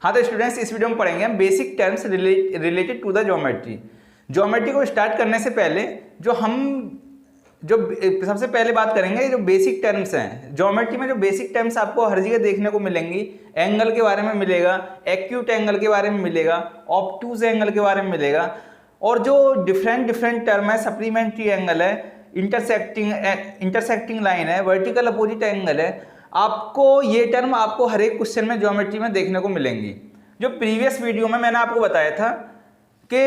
हाँ तो स्टूडेंट्स, इस वीडियो में पढ़ेंगे हम basic terms related to the geometry. Geometry को स्टार्ट करने से पहले जो सबसे पहले बात करेंगे जो बेसिक टर्म्स हैं ज्योमेट्री में। जो बेसिक टर्म्स आपको हर जगह देखने को मिलेंगी, एंगल के बारे में मिलेगा, एक्यूट एंगल के बारे में मिलेगा, ऑब्टूज एंगल के बारे में मिलेगा, और जो डिफरेंट टर्म है, सप्लीमेंट्री एंगल है, इंटरसेक्टिंग लाइन है, वर्टिकल अपोजिट एंगल है, आपको ये टर्म आपको हर एक क्वेश्चन में ज्योमेट्री में देखने को मिलेंगी। जो प्रीवियस वीडियो में मैंने आपको बताया था कि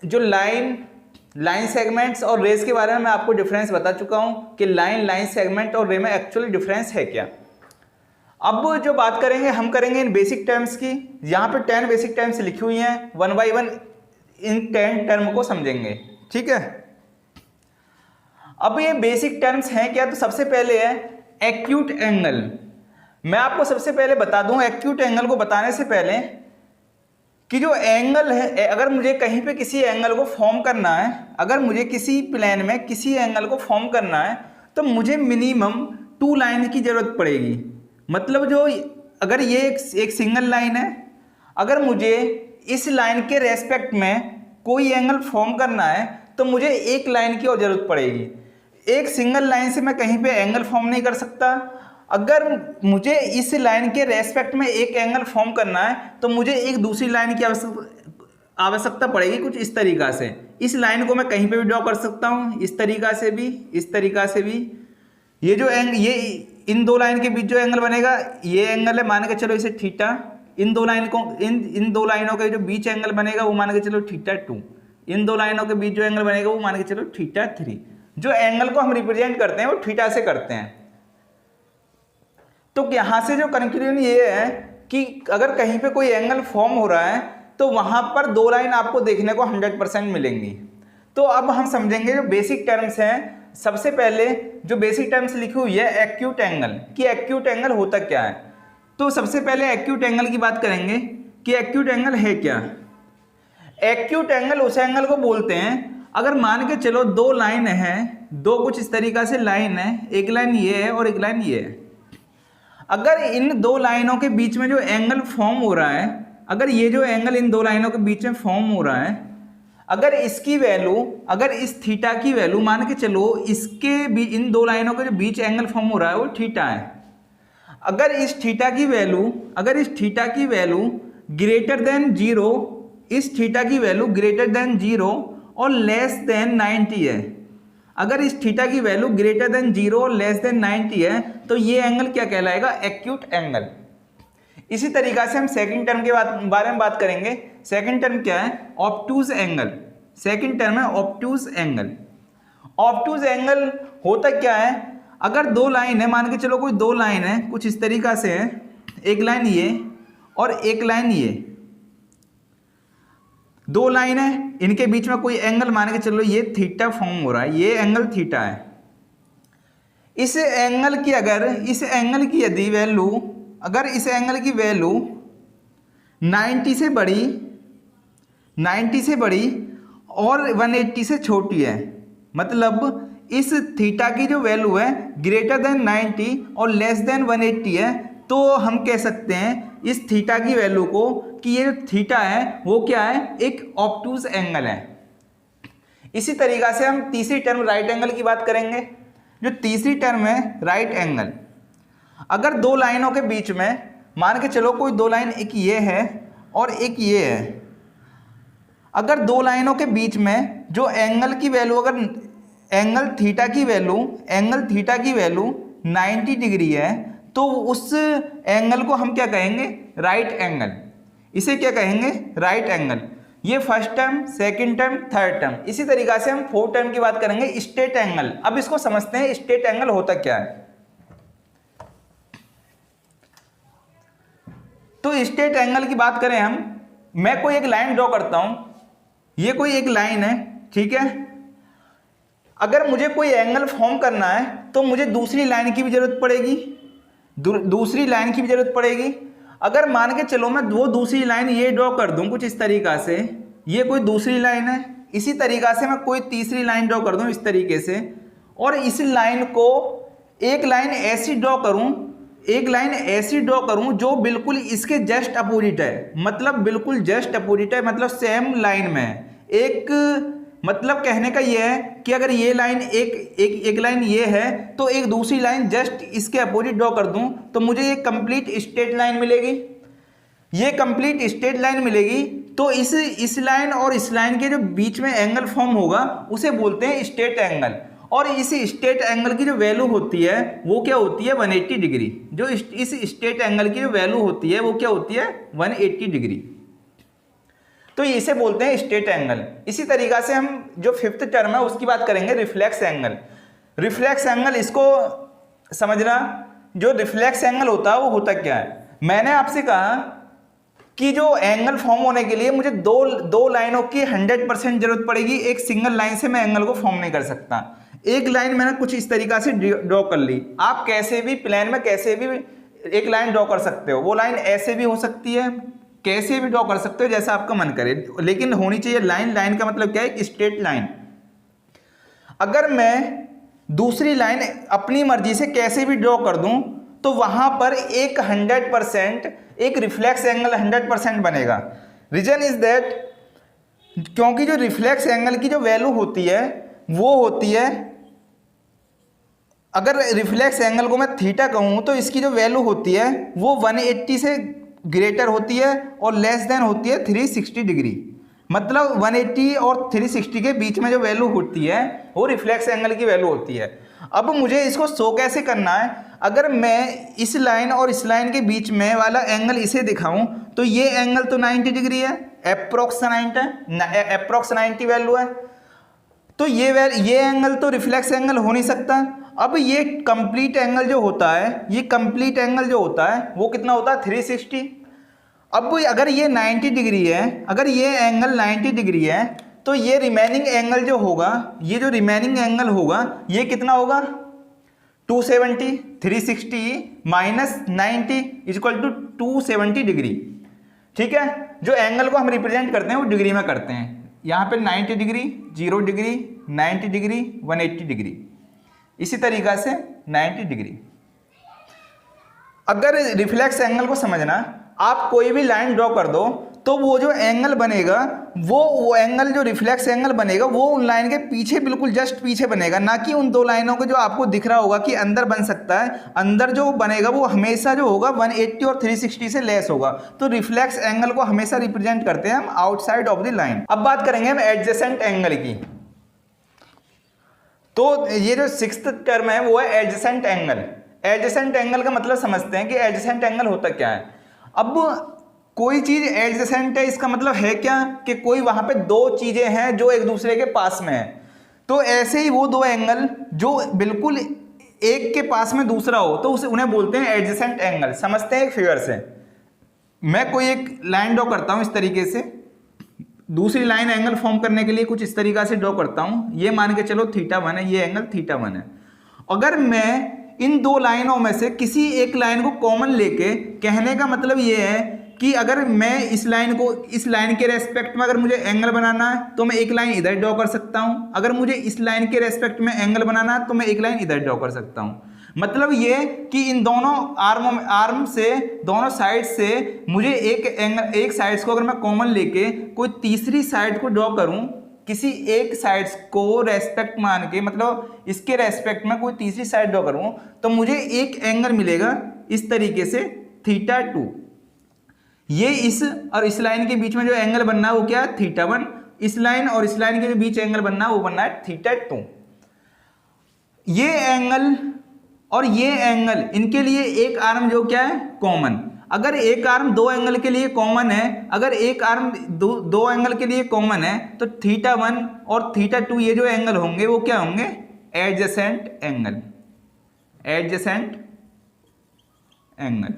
जो लाइन सेगमेंट्स और रेज के बारे में मैं आपको डिफरेंस बता चुका हूं कि लाइन सेगमेंट और रे में एक्चुअली डिफरेंस है क्या। अब जो बात करेंगे हम करेंगे इन बेसिक टर्म्स की। यहाँ पे 10 बेसिक टर्म्स लिखी हुई हैं, 1 बाय 1 इन 10 टर्म को समझेंगे, ठीक है। अब ये बेसिक टर्म्स हैं क्या, तो सबसे पहले है एक्यूट एंगल। मैं आपको सबसे पहले बता दूं एक्यूट एंगल को बताने से पहले कि जो एंगल है, अगर मुझे कहीं पे किसी एंगल को फॉर्म करना है, अगर मुझे किसी प्लेन में किसी एंगल को फॉर्म करना है तो मुझे मिनिमम 2 लाइन की जरूरत पड़ेगी। मतलब जो अगर ये एक सिंगल लाइन है, अगर मुझे इस लाइन के रेस्पेक्ट में कोई एंगल फॉर्म करना है तो मुझे एक लाइन की और जरूरत पड़ेगी। एक सिंगल लाइन से मैं कहीं पे एंगल फॉर्म नहीं कर सकता। अगर मुझे इस लाइन के रेस्पेक्ट में एक एंगल फॉर्म करना है तो मुझे एक दूसरी लाइन की आवश्यकता पड़ेगी कुछ इस तरीका से। इस लाइन को मैं कहीं पे भी ड्रॉ कर सकता हूँ, इस तरीका से भी, इस तरीका से भी। ये जो ये इन दो लाइन के बीच जो एंगल बनेगा ये एंगल है, मान के चलो इसे थीटा। इन दो लाइनों के जो बीच एंगल बनेगा वो मान के चलो θ2। इन दो लाइनों के बीच जो एंगल बनेगा वो मान के चलो θ3। जो एंगल को हम रिप्रेजेंट करते हैं वो थीटा से करते हैं। तो यहां से जो कंक्लूजन ये है कि अगर कहीं पे कोई एंगल फॉर्म हो रहा है तो वहां पर 2 लाइन आपको देखने को 100% मिलेंगी। तो अब हम समझेंगे जो बेसिक टर्म्स हैं। सबसे पहले जो बेसिक टर्म्स लिखी हुई है एक्यूट एंगल, कि एक्यूट एंगल होता क्या है। तो सबसे पहले एक्यूट एंगल की बात करेंगे कि एक्यूट एंगल है क्या। एक्यूट एंगल उस एंगल को बोलते हैं, अगर मान के चलो 2 लाइन है, 2 कुछ इस तरीका से लाइन है, एक लाइन ये है और एक लाइन ये है। अगर इन 2 लाइनों के बीच में जो एंगल फॉर्म हो रहा है, अगर ये जो एंगल इन 2 लाइनों के बीच में फॉर्म हो रहा है, अगर इसकी वैल्यू, अगर इस थीटा की वैल्यू मान के चलो इसके भी इन 2 लाइनों के जो बीच एंगल फॉर्म हो रहा है वो थीटा है। अगर इस थीटा की वैल्यू ग्रेटर देन 0, इस थीटा की वैल्यू ग्रेटर देन 0 और लेस देन 90 है, अगर इस थीटा की वैल्यू ग्रेटर देन 0 और लेस देन 90 है तो ये एंगल क्या कहलाएगा, एक्यूट एंगल। इसी तरीका से हम सेकंड टर्म के बारे में बात करेंगे। सेकंड टर्म क्या है, ऑब्टूज एंगल। सेकंड टर्म है ऑब्टूज एंगल। ऑब्टूज एंगल होता क्या है, अगर 2 लाइन है, मान के चलो कोई 2 लाइन है कुछ इस तरीका से है, एक लाइन ये और एक लाइन ये, 2 लाइन है, इनके बीच में कोई एंगल मान के चलो ये थीटा फॉर्म हो रहा है, ये एंगल थीटा है। इस एंगल की यदि वैल्यू, अगर इस एंगल की वैल्यू 90 से बड़ी और 180 से छोटी है, मतलब इस थीटा की जो वैल्यू है ग्रेटर देन 90 और लेस देन 180 है, तो हम कह सकते हैं इस थीटा की वैल्यू को कि ये थीटा है वो क्या है, एक ऑब्टूज एंगल है। इसी तरीका से हम तीसरी टर्म राइट एंगल की बात करेंगे। जो तीसरी टर्म है राइट एंगल, अगर 2 लाइनों के बीच में मान के चलो कोई 2 लाइन, एक ये है और एक ये है, अगर 2 लाइनों के बीच में जो एंगल की वैल्यू, अगर एंगल थीटा की वैल्यू 90 डिग्री है तो उस एंगल को हम क्या कहेंगे, राइट एंगल। इसे क्या कहेंगे, राइट एंगल। ये first term, second term, third term. इसी तरीका से हम फोर्थ टर्म की बात करेंगे, स्ट्रेट एंगल। अब इसको समझते हैं स्ट्रेट एंगल होता क्या है। तो स्ट्रेट एंगल की बात करें हम, मैं कोई एक लाइन ड्रॉ करता हूं, ये कोई एक लाइन है, ठीक है। अगर मुझे कोई एंगल फॉर्म करना है तो मुझे दूसरी लाइन की भी जरूरत पड़ेगी। अगर मान के चलो मैं वो दूसरी लाइन ये ड्रॉ कर दूं कुछ इस तरीका से, ये कोई दूसरी लाइन है, इसी तरीका से मैं कोई तीसरी लाइन ड्रॉ कर दूं इस तरीके से, और इस लाइन को एक लाइन ऐसी ड्रॉ करूं एक लाइन ऐसी ड्रॉ करूं जो बिल्कुल इसके जस्ट अपोजिट है, मतलब बिल्कुल जस्ट अपोजिट है, मतलब सेम लाइन में है। एक मतलब कहने का ये है कि अगर ये लाइन एक लाइन ये है तो एक दूसरी लाइन जस्ट इसके अपोजिट ड्रॉ कर दूं तो मुझे एक कंप्लीट स्ट्रेट लाइन मिलेगी। ये कंप्लीट स्ट्रेट लाइन मिलेगी तो इस लाइन और इस लाइन के जो बीच में एंगल फॉर्म होगा उसे बोलते हैं स्ट्रेट एंगल। और इस स्ट्रेट एंगल की जो वैल्यू होती है वो क्या होती है 180 डिग्री। जो इस स्ट्रेट एंगल की जो वैल्यू होती है वो क्या होती है 180 डिग्री। तो इसे बोलते हैं स्ट्रेट एंगल। इसी तरीका से हम जो फिफ्थ टर्म है उसकी बात करेंगे रिफ्लेक्स एंगल। रिफ्लेक्स एंगल, इसको समझना, जो रिफ्लेक्स एंगल होता है वो होता क्या है। मैंने आपसे कहा कि जो एंगल फॉर्म होने के लिए मुझे दो लाइनों की 100% जरूरत पड़ेगी। एक सिंगल लाइन से मैं एंगल को फॉर्म नहीं कर सकता। एक लाइन मैंने कुछ इस तरीका से ड्रॉ कर ली। आप कैसे भी प्लान में कैसे भी एक लाइन ड्रॉ कर सकते हो। वो लाइन ऐसे भी हो सकती है, कैसे भी ड्रॉ कर सकते हो जैसा आपका मन करे, लेकिन होनी चाहिए लाइन। लाइन का मतलब क्या है, एक स्ट्रेट लाइन। अगर मैं दूसरी लाइन अपनी मर्जी से कैसे भी ड्रॉ कर दूं तो वहां पर एक 100% एक रिफ्लेक्स एंगल 100% बनेगा। रीजन इज दैट, क्योंकि जो रिफ्लेक्स एंगल की जो वैल्यू होती है वो होती है, अगर रिफ्लेक्स एंगल को मैं थीटा कहूं तो इसकी जो वैल्यू होती है वो 180 से ग्रेटर होती है और लेस देन होती है 360 डिग्री। मतलब 180 और 360 के बीच में जो वैल्यू होती है वो रिफ्लेक्स एंगल की वैल्यू होती है। अब मुझे इसको शो कैसे करना है, अगर मैं इस लाइन और इस लाइन के बीच में वाला एंगल इसे दिखाऊं तो ये एंगल तो 90 डिग्री है, अप्रोक्स 90 वैल्यू है। तो ये एंगल तो रिफ्लेक्स एंगल हो नहीं सकता। अब ये कंप्लीट एंगल जो होता है, ये कंप्लीट एंगल जो होता है वो कितना होता है 360। अब अगर ये 90 डिग्री है, अगर ये एंगल 90 डिग्री है तो ये रिमेनिंग एंगल जो होगा, ये जो रिमेनिंग एंगल होगा ये कितना होगा 270। 360 माइनस 90 इक्वल टू 270 डिग्री। ठीक है, जो एंगल को हम रिप्रेजेंट करते हैं वो डिग्री में करते हैं। यहाँ पे 90 डिग्री, 0 डिग्री, 90 डिग्री, 180 डिग्री, इसी तरीका से 90 डिग्री। अगर रिफ्लेक्स एंगल को समझना, आप कोई भी लाइन ड्रॉ कर दो तो वो जो एंगल बनेगा वो एंगल जो रिफ्लेक्स एंगल बनेगा वो उन लाइन के पीछे, बिल्कुल जस्ट पीछे बनेगा, ना कि उन दो लाइनों के जो आपको दिख रहा होगा कि अंदर बन सकता है। अंदर जो बनेगा वो हमेशा जो होगा 180 और 360 से लेस होगा। तो रिफ्लेक्स एंगल को हमेशा रिप्रेजेंट करते हैं हम आउटसाइड ऑफ द लाइन। अब बात करेंगे हम एडजेसेंट एंगल की। तो ये जो सिक्स्थ टर्म है वो है एडजेसेंट एंगल। एडजेसेंट एंगल का मतलब समझते हैं कि एडजेसेंट एंगल होता क्या है। अब कोई चीज एडजेसेंट है, इसका मतलब है क्या कि कोई वहां पे दो चीजें हैं जो एक दूसरे के पास में है। तो ऐसे ही वो दो एंगल जो बिल्कुल एक के पास में दूसरा हो तो उन्हें बोलते हैं एडजेसेंट एंगल। समझते हैं एक फिगर से, मैं कोई एक लाइन ड्रॉ करता हूं इस तरीके से, दूसरी लाइन एंगल फॉर्म करने के लिए कुछ इस तरीका से ड्रॉ करता हूं। ये मान के चलो θ1 है, ये एंगल θ1 है। अगर मैं इन दो लाइनों में से किसी एक लाइन को कॉमन लेके, कहने का मतलब ये है कि अगर मैं इस लाइन को, इस लाइन के रेस्पेक्ट में अगर मुझे एंगल बनाना है तो मैं एक लाइन इधर ड्रॉ कर सकता हूं। अगर मुझे इस लाइन के रेस्पेक्ट में एंगल बनाना है तो मैं एक लाइन इधर ड्रॉ कर सकता हूं। मतलब ये कि इन दोनों आर्म से, दोनों साइड से मुझे एक साइड्स को अगर मैं कॉमन लेके कोई तीसरी साइड को ड्रॉ करूं, किसी एक साइड्स को रेस्पेक्ट मान के, मतलब इसके रेस्पेक्ट में कोई तीसरी साइड ड्रॉ करूं तो मुझे एक एंगल मिलेगा इस तरीके से θ2। ये इस और इस लाइन के बीच में जो एंगल बनना है वो क्या है θ1। इस लाइन और इस लाइन के जो बीच एंगल बनना है वो बनना है θ2। ये एंगल और ये एंगल, इनके लिए एक आर्म जो क्या है कॉमन। अगर एक आर्म दो एंगल के लिए कॉमन है, अगर एक आर्म दो एंगल के लिए कॉमन है तो θ1 और θ2 ये जो एंगल होंगे वो क्या होंगे एडजेसेंट एंगल। एडजेसेंट एंगल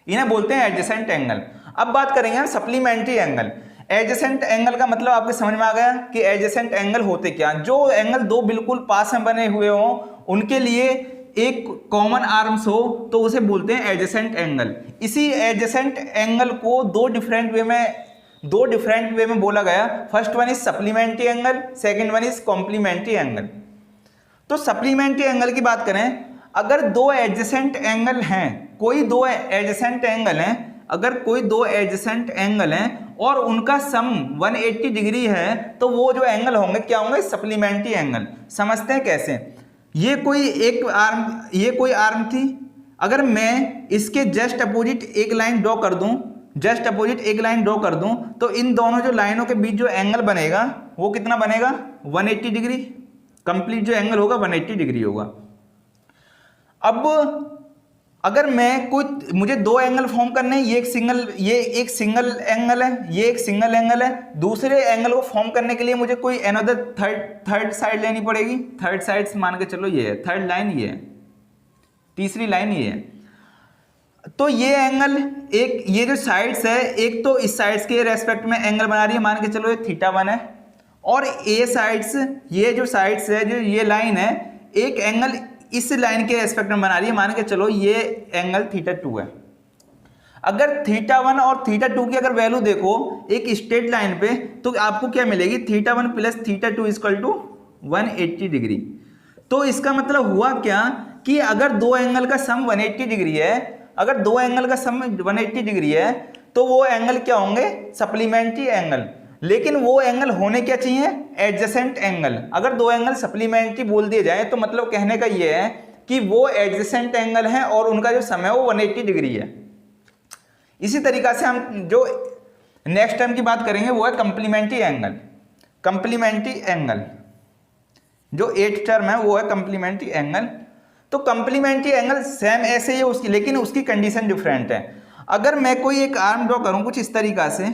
इन्हें बोलते हैं एडजेसेंट एंगल। अब बात करेंगे हम सप्लीमेंट्री एंगल। एडजेसेंट एंगल का मतलब आपके समझ में आ गया कि एडजेसेंट एंगल होते क्या। जो एंगल दो बिल्कुल पास में बने हुए हो उनके लिए एक कॉमन आर्म्स हो तो उसे बोलते हैं एडजेसेंट एंगल। इसी एडजेसेंट एंगल को दो डिफरेंट वे में बोला गया। First one is supplementary angle, second one is complementary angle. तो सप्लीमेंट्री एंगल की बात करें, अगर दो एडजेसेंट एंगल हैं, कोई दो एडजेसेंट एंगल हैं, अगर कोई दो एडजेसेंट एंगल हैं और उनका सम 180 डिग्री है, तो वो जो एंगल होंगे क्या होंगे? Supplementary angle. समझते हैं कैसे? ये कोई आर्म थी, अगर मैं इसके जस्ट अपोजिट एक लाइन ड्रॉ कर दूं, जस्ट अपोजिट एक लाइन ड्रॉ कर दूं, तो इन दोनों जो लाइनों के बीच जो एंगल बनेगा वो कितना बनेगा? 180 डिग्री। कंप्लीट जो एंगल होगा 180 डिग्री होगा। अब अगर मुझे दो एंगल फॉर्म करने हैं, ये एक सिंगल एंगल है, ये एक सिंगल एंगल है। दूसरे एंगल को फॉर्म करने के लिए मुझे कोई अनदर थर्ड साइड लेनी पड़ेगी। थर्ड साइड मान के चलो ये है, थर्ड लाइन ये है, तीसरी लाइन ये है। तो ये एंगल ये जो साइड्स है, एक तो इस साइड्स के रेस्पेक्ट में एंगल बना रही है, मान के चलो ये θ1 है, और ये साइड्स, ये जो साइड्स है, जो ये लाइन है, एक एंगल इस लाइन के रेस्पेक्ट में बना रही है, मान के चलो ये एंगल θ2 है। अगर θ1 और θ2 की अगर वैल्यू देखो एक स्ट्रेट लाइन पे, तो आपको क्या मिलेगी? θ1 प्लस θ2 इक्वल टू 180 डिग्री। तो इसका मतलब हुआ क्या कि अगर दो एंगल का सम 180 डिग्री है, अगर दो एंगल का सम 180 डिग्री है, तो वो एंगल क्या होंगे? Supplementary angle. लेकिन वो एंगल होने क्या चाहिए? Adjacent angle. अगर दो एंगल सप्लीमेंट्री बोल दिए जाए तो मतलब कहने का ये है कि वो एडजेसेंट एंगल है और उनका जो सम है वो 180 डिग्री है। इसी तरीका से हम जो नेक्स्ट टर्म की बात करेंगे वो है कंप्लीमेंट्री एंगल। कंप्लीमेंट्री एंगल जो 8th टर्म है वो है कंप्लीमेंट्री एंगल। तो कंप्लीमेंट्री एंगल सेम ऐसे ही है उसकी, लेकिन उसकी कंडीशन डिफरेंट है। अगर मैं कोई एक आर्म ड्रॉ करूं कुछ इस तरीका से,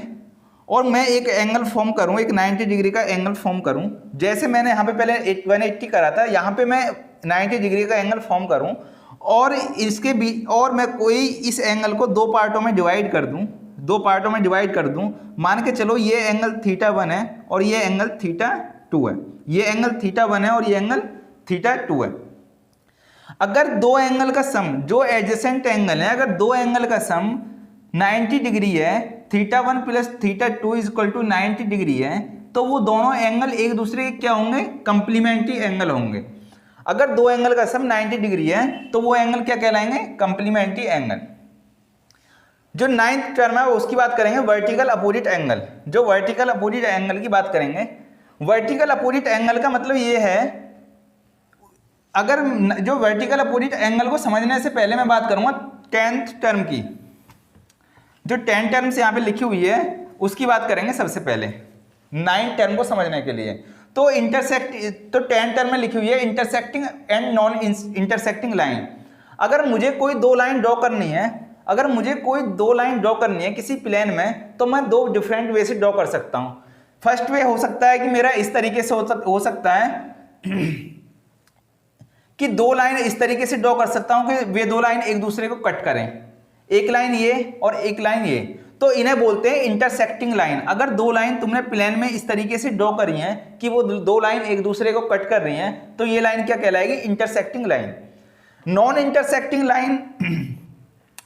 और मैं एक एंगल फॉर्म करूं, एक 90 डिग्री का एंगल फॉर्म करूं, जैसे मैंने यहाँ पे पहले 180 करा था, यहाँ पे मैं 90 डिग्री का एंगल फॉर्म करूं, और इसके बीच और मैं कोई इस एंगल को दो पार्टों में डिवाइड कर दूं, मान के चलो ये एंगल θ1 है और ये एंगल θ2 है, ये एंगल θ1 है और ये एंगल θ2 है। अगर दो एंगल का सम, जो एडजेसेंट एंगल है, अगर दो एंगल का सम 90 डिग्री है, θ1 प्लस θ2 इक्वल टू 90 डिग्री है, तो वो दोनों एंगल एक दूसरे के क्या होंगे? कंप्लीमेंट्री एंगल होंगे। अगर दो एंगल का सम 90 डिग्री है तो वो एंगल क्या कहलाएंगे? Complementary angle. जो 9th टर्म है उसकी बात करेंगे वर्टिकल अपोजिट एंगल। जो वर्टिकल अपोजिट एंगल की बात करेंगे, वर्टिकल अपोजिट एंगल का मतलब ये है, अगर जो वर्टिकल अपोजिट एंगल को समझने से पहले मैं बात करूंगा 10th टर्म की। जो 10 टर्म्स यहाँ पे लिखी हुई है उसकी बात करेंगे सबसे पहले 9 टर्म को समझने के लिए। तो 10 टर्म में लिखी हुई है intersecting and non intersecting line. अगर मुझे कोई दो लाइन ड्रॉ करनी है, किसी प्लेन में, तो मैं दो डिफरेंट वे से ड्रॉ कर सकता हूँ। फर्स्ट वे हो सकता है कि मेरा इस तरीके से हो सकता है कि दो लाइन इस तरीके से ड्रॉ कर सकता हूं कि वे दो लाइन एक दूसरे को कट करें, एक लाइन ये और एक लाइन ये, तो इन्हें बोलते हैं इंटरसेक्टिंग लाइन। अगर दो लाइन तुमने प्लेन में इस तरीके से ड्रॉ करी हैं कि वो दो लाइन एक दूसरे को कट कर रही हैं, तो ये लाइन क्या कहलाएगी? Intersecting line. Non intersecting line,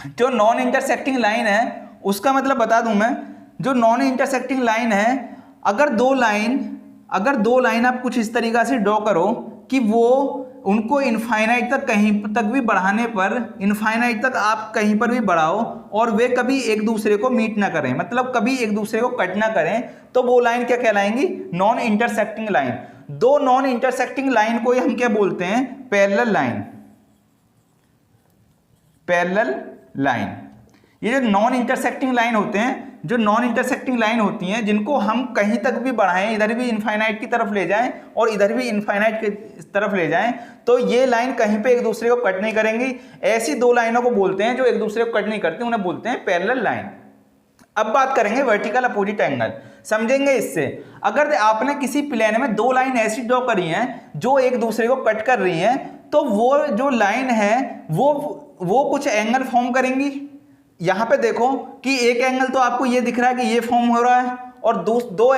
जो नॉन इंटरसेक्टिंग लाइन है उसका मतलब बता दूं मैं। जो नॉन इंटरसेक्टिंग लाइन है, अगर दो लाइन आप कुछ इस तरीका से ड्रॉ करो कि वो उनको इनफाइनाइट तक कहीं तक भी बढ़ाने पर, इनफाइनाइट तक आप कहीं पर भी बढ़ाओ और वे कभी एक दूसरे को मीट ना करें, मतलब कभी एक दूसरे को कट ना करें, तो वो लाइन क्या कहलाएंगी? Non intersecting line. दो नॉन इंटरसेक्टिंग लाइन को हम क्या बोलते हैं? Parallel line. Parallel line. ये जो नॉन इंटरसेक्टिंग लाइन होते हैं, जो नॉन इंटरसेक्टिंग लाइन होती हैं, जिनको हम कहीं तक भी बढ़ाएं, इधर भी इनफाइनाइट की तरफ ले जाएं और इधर भी इनफाइनाइट की तरफ ले जाएं, तो ये लाइन कहीं पे एक दूसरे को कट नहीं करेंगी। ऐसी दो लाइनों को बोलते हैं जो एक दूसरे को कट नहीं करती, उन्हें बोलते हैं पैरेलल लाइन। अब बात करेंगे वर्टिकल अपोजिट एंगल, समझेंगे इससे। अगर आपने किसी प्लेन में दो लाइन ऐसी ड्रॉ करी हैं जो एक दूसरे को कट कर रही हैं, तो वो जो लाइन है वो कुछ एंगल फॉर्म करेंगी। यहां पे देखो कि एक एंगल तो आपको ये दिख रहा है कि ये फॉर्म हो रहा है, और दो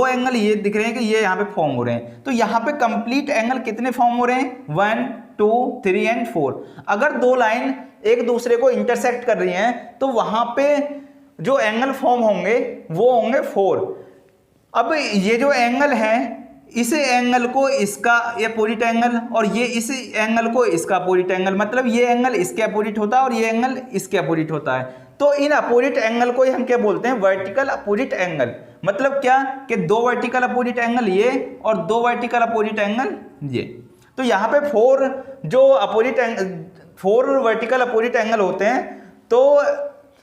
एंगल ये दिख रहे हैं कि ये यहाँ पे फॉर्म हो रहे हैं। तो यहाँ पे कंप्लीट एंगल कितने फॉर्म हो रहे हैं? 1, 2, 3 एंड 4। अगर दो लाइन एक दूसरे को इंटरसेक्ट कर रही हैं तो वहां पे जो एंगल फॉर्म होंगे वो होंगे 4। अब ये जो एंगल है इस एंगल को इसका ये अपोजिट एंगल और ये इस एंगल को इसका अपोजिट एंगल, मतलब ये एंगल इसके अपोजिट होता है और ये एंगल इसके अपोजिट होता है। तो इन अपोजिट एंगल को ही हम क्या बोलते हैं, वर्टिकल अपोजिट एंगल। मतलब क्या कि दो वर्टिकल अपोजिट एंगल ये और दो वर्टिकल अपोजिट एंगल ये। तो यहाँ पे फोर वर्टिकल अपोजिट एंगल होते हैं। तो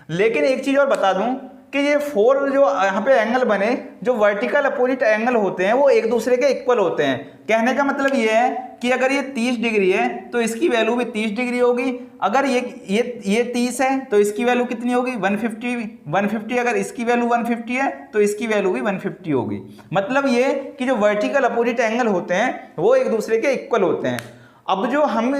लेकिन एक चीज और बता दूं कि ये फोर जो यहाँ पे एंगल बने, जो वर्टिकल अपोजिट एंगल होते हैं वो एक दूसरे के इक्वल होते हैं। कहने का मतलब ये है कि अगर ये 30 डिग्री है तो इसकी वैल्यू भी 30 डिग्री होगी। अगर ये 30 है तो इसकी वैल्यू कितनी होगी, 150। अगर इसकी वैल्यू 150 है तो इसकी वैल्यू भी 150 होगी। मतलब ये कि जो वर्टिकल अपोजिट एंगल होते हैं वो एक दूसरे के इक्वल होते हैं। अब जो हम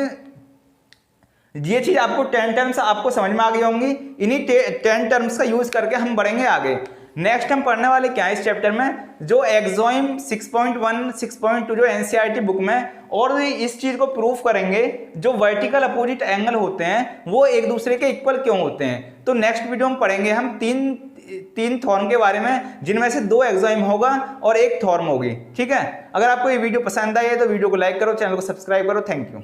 ये चीज आपको 10 टर्म्स आपको समझ में आ गई होंगी। इन्हीं 10 टर्म्स का यूज करके हम बढ़ेंगे आगे। नेक्स्ट हम पढ़ने वाले क्या है इस चैप्टर में, जो एग्जाम 6.1 6.2 जो एनसीईआरटी बुक में, और इस चीज को प्रूफ करेंगे जो वर्टिकल अपोजिट एंगल होते हैं वो एक दूसरे के इक्वल क्यों होते हैं। तो नेक्स्ट वीडियो में पढ़ेंगे हम तीन थॉर्म के बारे में, जिनमें से 2 एग्जाम होगा और 1 थॉर्म होगी। ठीक है, अगर आपको ये वीडियो पसंद आई है तो वीडियो को लाइक करो, चैनल को सब्सक्राइब करो। Thank you.